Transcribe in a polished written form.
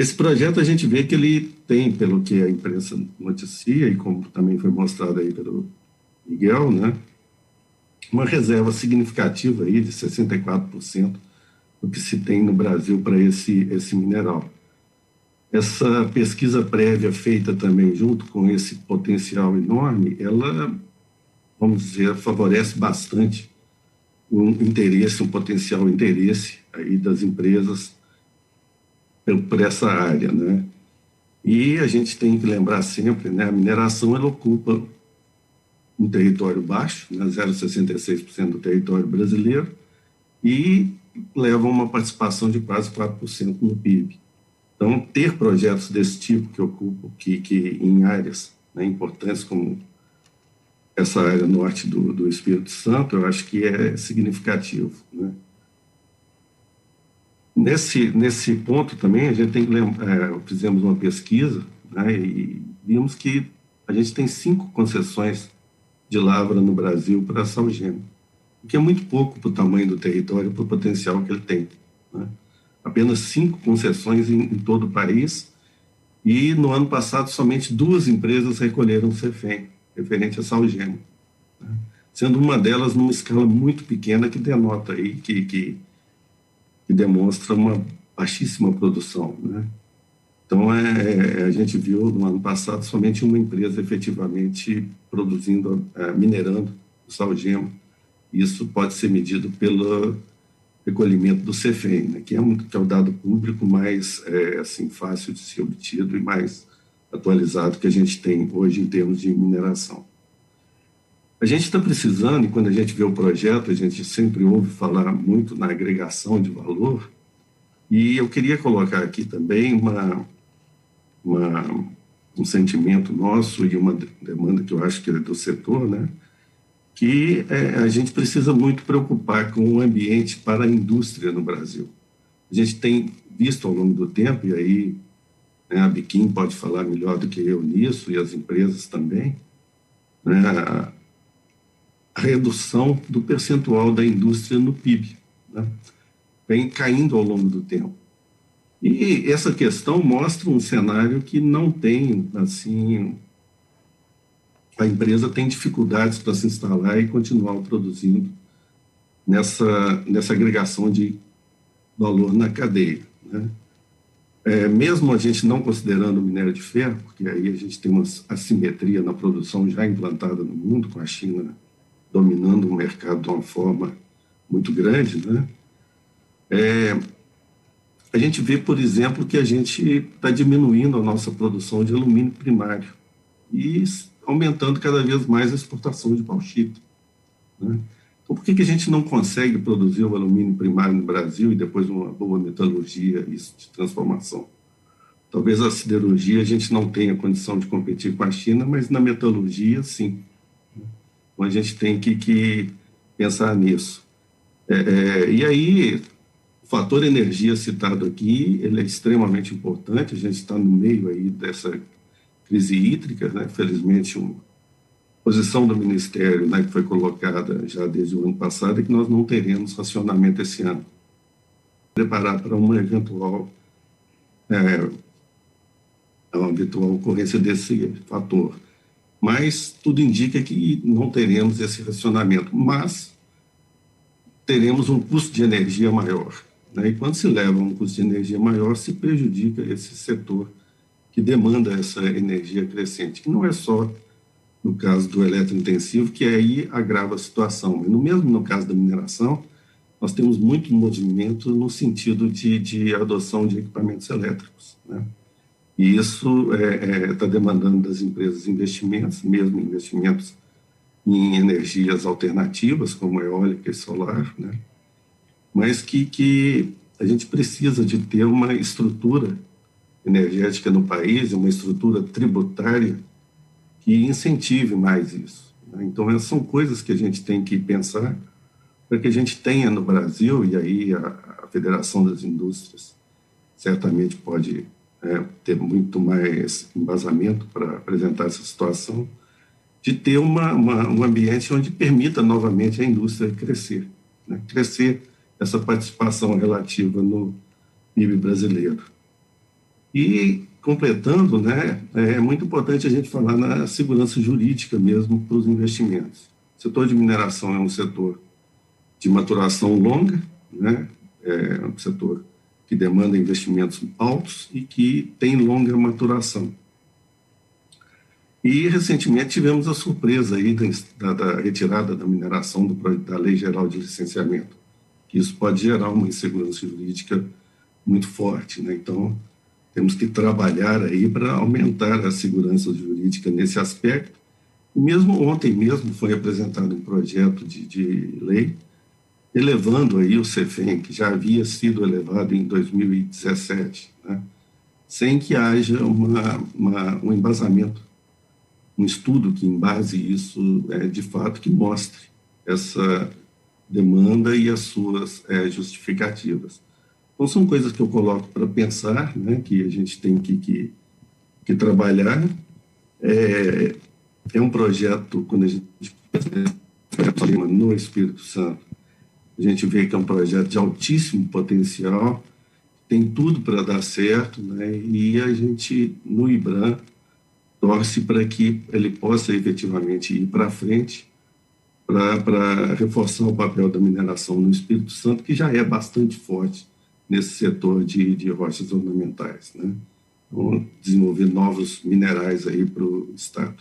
Esse projeto a gente vê que ele tem, pelo que a imprensa noticia, e como também foi mostrado aí pelo Miguel, né, uma reserva significativa aí de 64% do que se tem no Brasil para esse mineral. Essa pesquisa prévia feita também junto com esse potencial enorme, ela, vamos dizer, favorece bastante um interesse, um potencial interesse aí das empresas por essa área, né? E a gente tem que lembrar sempre, né, a mineração ela ocupa um território baixo, né, 0,66% do território brasileiro, e leva uma participação de quase 4% no PIB. Então, ter projetos desse tipo que ocupam, que em áreas, né, importantes como essa área norte do Espírito Santo, eu acho que é significativo, né? Nesse ponto também, a gente tem que lembrar, fizemos uma pesquisa, né, e vimos que a gente tem 5 concessões de lavra no Brasil para a salgema, o que é muito pouco para o tamanho do território, para o potencial que ele tem, né? Apenas 5 concessões em todo o país, e no ano passado somente 2 empresas recolheram o CEFEM, referente à salgema, né? Sendo uma delas numa escala muito pequena, que denota aí que demonstra uma baixíssima produção, né? Então, a gente viu no ano passado somente uma empresa efetivamente produzindo, minerando o salgema. Isso pode ser medido pelo recolhimento do CEFEM, né, que é o dado público mais assim, fácil de ser obtido e mais atualizado que a gente tem hoje em termos de mineração. A gente está precisando, e quando a gente vê o projeto, a gente sempre ouve falar muito na agregação de valor, e eu queria colocar aqui também um sentimento nosso e uma demanda que eu acho que é do setor, né, que a gente precisa muito preocupar com o ambiente para a indústria no Brasil. A gente tem visto ao longo do tempo, e aí, né, a Biquim pode falar melhor do que eu nisso, e as empresas também, né, a redução do percentual da indústria no PIB, né, vem caindo ao longo do tempo. E essa questão mostra um cenário que não tem, assim, a empresa tem dificuldades para se instalar e continuar produzindo nessa agregação de valor na cadeia, né? Mesmo a gente não considerando o minério de ferro, porque aí a gente tem uma assimetria na produção já implantada no mundo, com a China dominando o mercado de uma forma muito grande, né? A gente vê, por exemplo, que a gente está diminuindo a nossa produção de alumínio primário e aumentando cada vez mais a exportação de bauxita, né? Então, por que a gente não consegue produzir o alumínio primário no Brasil e depois uma boa metalurgia isso, de transformação? Talvez a siderurgia a gente não tenha condição de competir com a China, mas na metalurgia, sim. Então, a gente tem que pensar nisso. E aí, o fator energia citado aqui, ele é extremamente importante. A gente está no meio aí dessa crise hídrica, né? Felizmente, uma posição do Ministério, né, que foi colocada já desde o ano passado, é que nós não teremos racionamento esse ano. Preparar para uma eventual ocorrência desse fator. Mas tudo indica que não teremos esse racionamento, mas teremos um custo de energia maior, né? E quando se leva a um custo de energia maior, se prejudica esse setor que demanda essa energia crescente, que não é só no caso do eletrointensivo, que aí agrava a situação. Mas mesmo no caso da mineração, nós temos muito movimento no sentido de adoção de equipamentos elétricos, né? E isso está demandando das empresas investimentos, mesmo investimentos em energias alternativas, como eólica e solar, né? Mas que a gente precisa de ter uma estrutura energética no país, uma estrutura tributária que incentive mais isso, né? Então, essas são coisas que a gente tem que pensar para que a gente tenha no Brasil, e aí a Federação das Indústrias certamente pode ter muito mais embasamento para apresentar essa situação, de ter um ambiente onde permita novamente a indústria crescer, né? Crescer essa participação relativa no PIB brasileiro. E, completando, né, é muito importante a gente falar na segurança jurídica mesmo para os investimentos. O setor de mineração é um setor de maturação longa, né, é um setor que demanda investimentos altos e que tem longa maturação. E, recentemente, tivemos a surpresa aí da retirada da mineração da Lei Geral de Licenciamento, que isso pode gerar uma insegurança jurídica muito forte, né? Então, temos que trabalhar aí para aumentar a segurança jurídica nesse aspecto. E mesmo ontem mesmo foi apresentado um projeto de lei elevando aí o CEFEM, que já havia sido elevado em 2017, né? Sem que haja um embasamento, um estudo que embase isso de fato, que mostre essa demanda e as suas justificativas. Então, são coisas que eu coloco para pensar, né, que a gente tem que trabalhar. É um projeto, quando a gente pensa no Espírito Santo, a gente vê que é um projeto de altíssimo potencial, tem tudo para dar certo, né, e a gente, no IBRAM, torce para que ele possa efetivamente ir para frente, para reforçar o papel da mineração no Espírito Santo, que já é bastante forte nesse setor de rochas ornamentais, né? Então, desenvolver novos minerais aí para o Estado.